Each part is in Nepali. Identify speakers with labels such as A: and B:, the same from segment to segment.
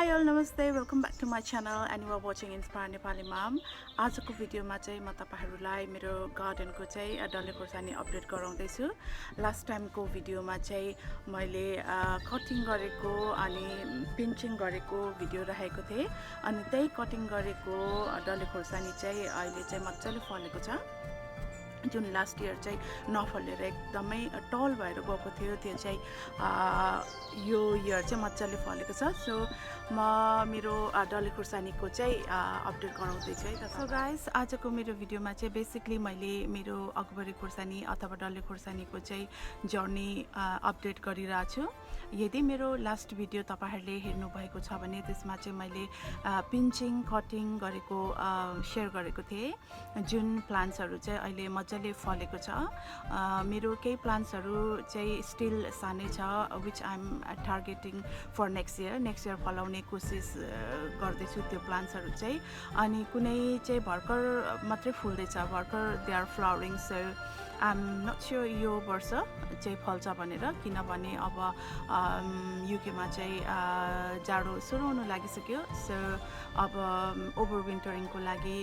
A: Hi all, namaste, welcome back to my channel and you are watching Inspire Nepali Mom. आजको भिडियोमा चाहिँ म तपाईहरुलाई मेरो गार्डनको चाहिँ डल्ले खोर्सानी अपडेट गराउँदै छु। लास्ट टाइमको भिडियोमा चाहिँ मैले कटिङ गरेको अनि पिन्चिङ गरेको भिडियो राखेको थिएँ अनि त्यही कटिङ गरेको डल्ले खोर्सानी चाहिँ अहिले चाहिँ मज्जाले फलेको छ। जुन लास्ट इयर चाहिँ नफलेर एकदमै टल भएर गएको थियो त्यो चाहिँ यो इयर चाहिँ मज्जाले फलेको छ। सो म मेरो डल्ले खुर्सानीको चाहिँ अपडेट गराउँदै छु है त। सो गाइस, आजको मेरो भिडियोमा चाहिँ बेसिकली मैले मेरो अकबरी खुर्सानी अथवा डल्ले खुर्सानीको चाहिँ जर्नी अपडेट गरिरहेको छु। यदि मेरो लास्ट भिडियो तपाईहरुले हेर्नु भएको छ भने त्यसमा चाहिँ मैले पिन्चिङ कटिङ गरेको शेयर गरेको थिएँ। जुन प्लान्ट्सहरु चाहिँ अहिले मज्जाले फलेको छ। मेरो केही प्लान्ट्सहरु चाहिँ स्टिल सानै छ which I am targeting for next year फलाउने कोसिस गर्दै छु त्यो प्लान्ट्सहरु चाहिँ। अनि कुनै चाहिँ भर्खर मात्रै फुल्दै छ, भर्खर they are flowering. So I am not sure यो वर्ष चाहिँ फल्छ भनेर, किनभने अब युके मा चाहिँ जाडो सुरु हुन लागिसक्यो। सो अब ओभर विन्टरिङको लागि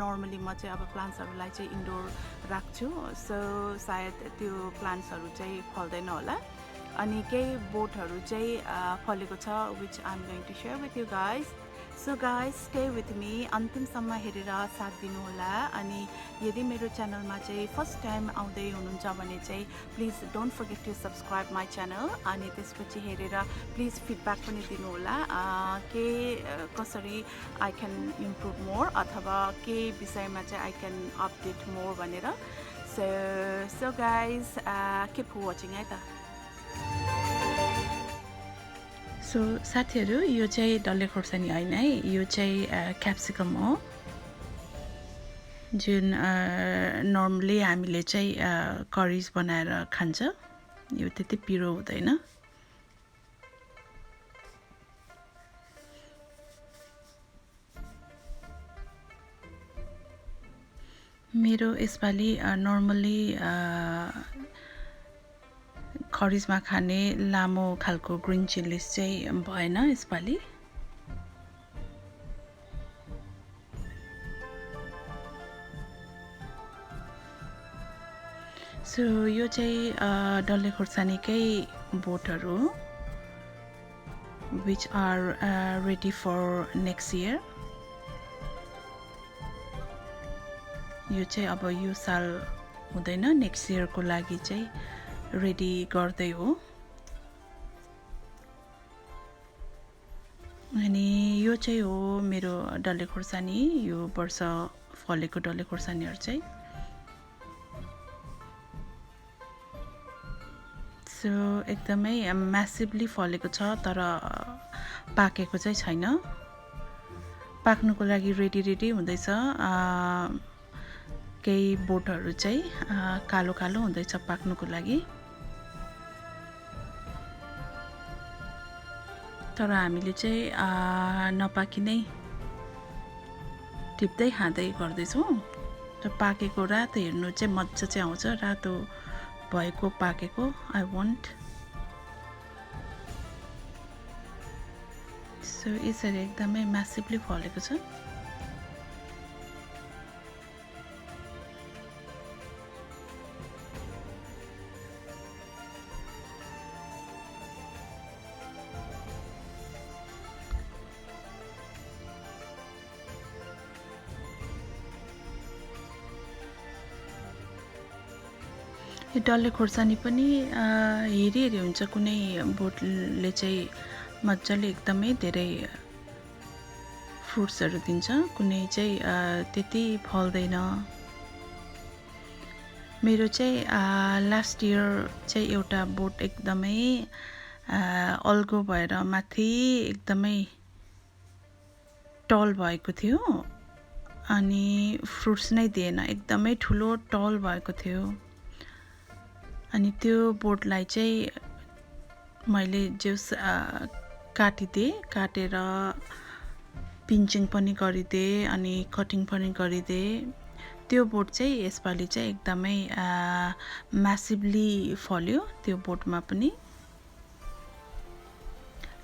A: नर्मली म चाहिँ अब प्लान्ट्सहरुलाई चाहिँ इन्डोर राख्छु। सो सायद त्यो प्लान्ट्सहरु चाहिँ फल्दैन होला। अनि केही बोटहरु चाहिँ फलेको छ which I am going to share with you guys. So guys, stay with me, अन्तिमसम्म हेरेर साथ दिनु होला। अनि यदि मेरो च्यानलमा चाहिँ फर्स्ट टाइम आउँदै हुनुहुन्छ भने चाहिँ please don't forget to subscribe my channel. अनि त्यसपछि हेरेर प्लिज फिडब्याक पनि दिनु होला के कसरी आई क्यान इम्प्रुभ मोर अथवा के विषयमा चाहिँ आई क्यान अपडेट मोर भनेर। सो गाइस, किप वाचिङ है त। सो साथीहरु, यो चाहिँ डल्ले खोर्सानी हैन है, यो चाहिँ क्याप्सिकम हो। जुन नर्मली हामीले चाहिँ करीज बनाएर खान्छ। यो त्यति पिरो हुँदैन। मेरो यसपालि नर्मली खरिजमा खाने लामो खालको ग्रीन चिल्लीज चाहिँ भएन यसपालि। सो यो चाहिँ डल्ले खुर्सानीकै बोटहरु हो which are ready for next year। यो चाहिँ अब यो साल हुँदैन, नेक्स्ट इयर को लागि चाहिँ रेडी गर्दै हो। अनि यो चाहिँ हो मेरो डल्ले खुर्सानी, यो वर्ष फलेको डल्ले खुर्सानीहरु चाहिँ। सो एकदमै म्यासिभली फलेको छ, तर पाकेको चाहिँ छैन। पाक्नुको लागि रेडी हुँदैछ। केही बोटहरु चाहिँ कालो कालो हुँदैछ पाक्नुको लागि। तर हामीले चाहिँ नपाकी नै टिप्दै खाँदै गर्दैछौँ। र पाकेको रातो हेर्नु चाहिँ मज्जा चाहिँ आउँछ, रातो भएको पाकेको आई वान्ट। सो यसरी एकदमै म्यासिभली फलेको छ। यो डल्ले खोर्सानी पनि हेरी हुन्छ। कुनै बोटले चाहिँ मज्जाले एकदमै धेरै फ्रुट्सहरु दिन्छ, कुनै चाहिँ त्यति फल्दैन। मेरो चाहिँ लास्ट इयर चाहिँ एउटा बोट एकदमै अल्गो भएर माथि एकदमै टल भएको थियो अनि फ्रुट्स नै दिएन, एकदमै ठुलो टल भएको थियो। अनि त्यो बोटलाई चाहिँ मैले जस काटिदिए, काटेर पिन्चिङ पनि गरिदिए अनि कटिङ पनि गरिदिए। त्यो बोट चाहिँ यसपालि चाहिँ एकदमै म्यासिभली फल्यो त्यो बोटमा पनि।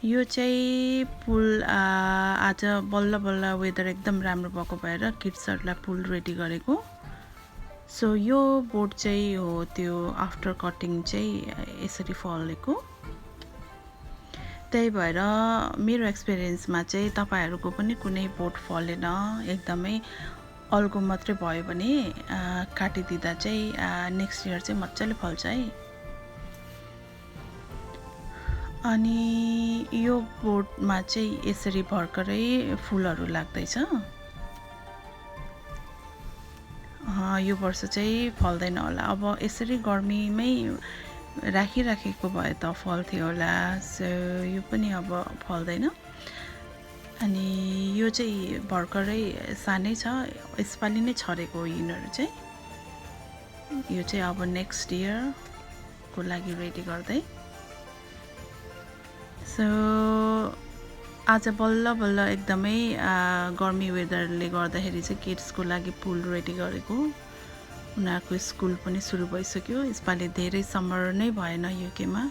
A: यो चाहिँ पुल आज बल्ल बल्ल वेदर एकदम राम्रो भएको भएर किड्सहरूलाई पुल रेडी गरेको। सो यो बोट चाहिँ हो त्यो आफ्टर कटिङ चाहिँ यसरी फलेको। त्यही भएर मेरो एक्सपिरियन्समा चाहिँ तपाईहरुको पनि कुनै बोट फलेन एकदमै अल्गो मात्रै भयो भने काटिदिदा चाहिँ नेक्स्ट इयर चाहिँ मज्जाले फल्छ है। अनि यो बोटमा चाहिँ यसरी भर्खरै फुलहरू लाग्दैछ। यो वर्ष चाहिँ फल्दैन होला, अब यसरी गर्मीमै राखिराखेको भए त फल्थ्यो होला। सो यो पनि अब फल्दैन। अनि यो चाहिँ भर्खरै सानै छ, यसपालि नै छरेको हो यिनीहरू चाहिँ। यो चाहिँ अब नेक्स्ट इयर को लागि रेडी गर्दै। सो आज बल्ल बल्ल एकदमै गर्मी वेदरले गर्दाखेरि चाहिँ किड्सको लागि पुल रेडी गरेको। उनीहरूको स्कुल पनि सुरु भइसक्यो, यसपालि धेरै समर नै भएन युकेमा।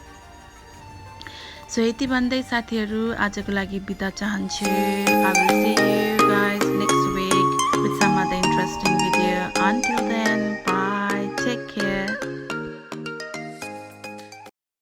A: सो यति भन्दै साथीहरू आजको लागि बिदा चाहन्छु। I will see you guys next week with some other interesting video. Until then,